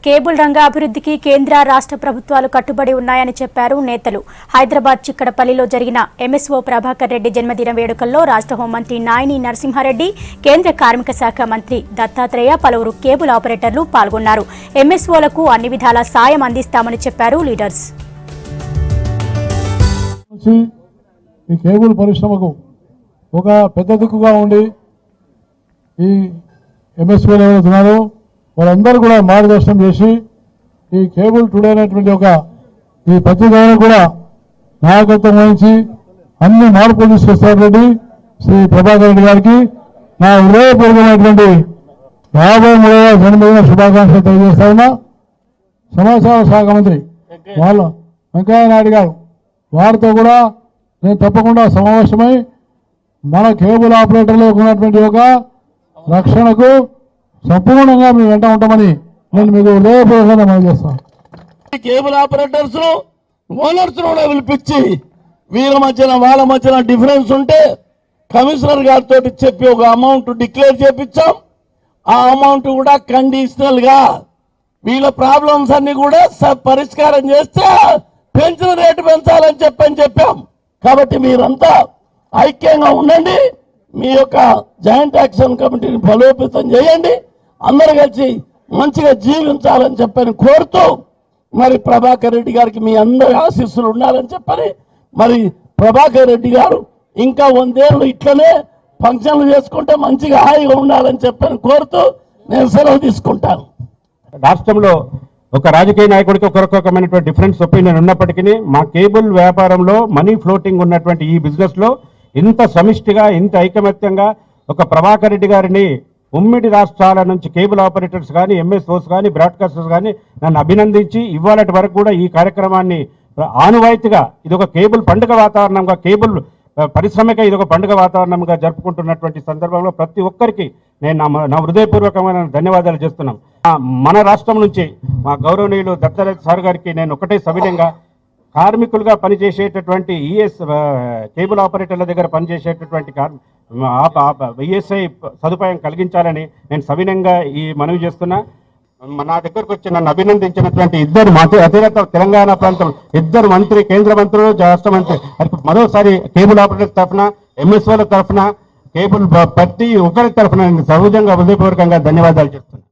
Cable రంగ అభివృద్ధికి కేంద్ర రాష్ట్ర ప్రభుత్వాలు కట్టుబడి ఉన్నాయని చెప్పారు నేతలు. హైదరాబాద్ చిక్కడపల్లిలో జరిగిన ఎంఎస్ఓ ప్రభాకర్ రెడ్డి జన్మదిన వేడుకల్లో రాష్ట్ర హోంమంత్రి నాయిని నరసింహారెడ్డి, కేంద్ర కార్మిక శాఖ మంత్రి దత్తాత్రేయ, పలువురు కేబుల్ ఆపరేటర్లు పాల్గొన్నారు. ఎంఎస్ఓలకు అన్ని విధాల సాయం అందిస్తామని చెప్పారు లీడర్స్. ఈ కేబుల్ పరిశ్రమకు ఒక పెద్ద దిక్కుగా ఉండి ఈ ఎంఎస్ఓలు ఎవరుతున్నారో వారందరూ కూడా మార్గదర్శనం చేసి ఈ కేబుల్ టుడే అనేటువంటి ఈ పత్రికను కూడా నాయకత్వం వహించి అన్ని మార్పులు తీసుకొస్తున్నటువంటి శ్రీ ప్రభాకర్ రెడ్డి గారికి నా హృదయపూర్వకమైనటువంటి 53వ జన్మదిన శుభాకాంక్షలు తెలియజేస్తా ఉన్నా. సమాచార శాఖ మంత్రి వాళ్ళ వెంకయ్య నాయుడు గారు వారితో కూడా నేను తప్పకుండా సమావేశమై మన కేబుల్ ఆపరేటర్లకు ఉన్నటువంటి రక్షణకు సంపూర్ణంగా మేము వెంట ఉంటామని నేను మీకు హృదయపూర్వకంగా మనం చేస్తాను. కేబుల్ ఆపరేటర్స్ ఓనర్స్ కూడా పిలిపించి వీళ్ళ మధ్యన వాళ్ళ మధ్యన డిఫరెన్స్ ఉంటే కమిషనర్ గారితో చెప్పి ఒక అమౌంట్ డిక్లేర్ చేపించాం. ఆ అమౌంట్ కూడా కండిషనల్ గా వీళ్ళ ప్రాబ్లమ్స్ అన్ని కూడా పరిష్కారం చేస్తే పెంచిన రేటు పెంచాలని చెప్పాం. కాబట్టి మీరంతా ఐక్యంగా ఉండండి, మీ యొక్క జాయింట్ యాక్షన్ కమిటీని బలోపేతం చేయండి, అందరు కలిసి మంచిగా జీవించాలని చెప్పని కోరుతూ మరి ప్రభాకర్ రెడ్డి గారికి మీ అందరి ఆశీస్సులు ఉండాలని చెప్పని మరి ప్రభాకర్ రెడ్డి గారు ఇంకా 100 ఏళ్ళు ఇట్లనే ఫంక్షన్లు చేసుకుంటే మంచిగా హాయిగా ఉండాలని చెప్పని కోరుతూ నేను సెలవు తీసుకుంటాను. రాష్ట్రంలో ఒక రాజకీయ నాయకుడికి ఒకరొకమైనటువంటి డిఫరెన్స్ ఒపీనియన్ ఉన్నప్పటికీ మా కేబుల్ వ్యాపారంలో మనీ ఫ్లోటింగ్ ఉన్నటువంటి ఈ బిజినెస్ లో ఇంత సమిష్టిగా ఇంత ఐకమత్యంగా ఒక ప్రభాకర్ రెడ్డి గారిని ఉమ్మడి రాష్ట్రాల నుంచి కేబుల్ ఆపరేటర్స్ కానీ ఎంఎస్ఓస్ కానీ బ్రాడ్కాస్టర్స్ కానీ నన్ను అభినందించి ఇవాళటి వరకు కూడా ఈ కార్యక్రమాన్ని ఆనువాయితీగా ఇది ఒక కేబుల్ పండుగ వాతావరణంగా, కేబుల్ పరిశ్రమగా ఇది ఒక పండుగ వాతావరణంగా జరుపుకుంటున్నటువంటి సందర్భంలో ప్రతి ఒక్కరికి నేను నా హృదయపూర్వకమైన ధన్యవాదాలు చేస్తున్నాం. మన రాష్ట్రం నుంచి మా గౌరవనీయులు దత్తాత్రేయ సార్ గారికి నేను ఒకటే సవినయంగా కార్మికులుగా పనిచేసేటటువంటి కేబుల్ ఆపరేటర్ల దగ్గర పనిచేసేటటువంటి ఈఎస్ఐ సదుపాయం కలిగించాలని నేను సవినయంగా ఈ మనవి చేస్తున్నా. నా దగ్గరకు వచ్చి నన్ను అభినందించినటువంటి అతిరత తెలంగాణ ప్రాంతం ఇద్దరు మంత్రి, కేంద్ర మంత్రులు, రాష్ట్ర మంత్రి మరోసారి కేబుల్ ఆపరేటర్ తరఫున, ఎంఎస్ఓల తరఫున, కేబుల్ ప్రతి ఒక్కరి తరఫున సహజంగా హృదయపూర్వకంగా ధన్యవాదాలు చేస్తున్నాను.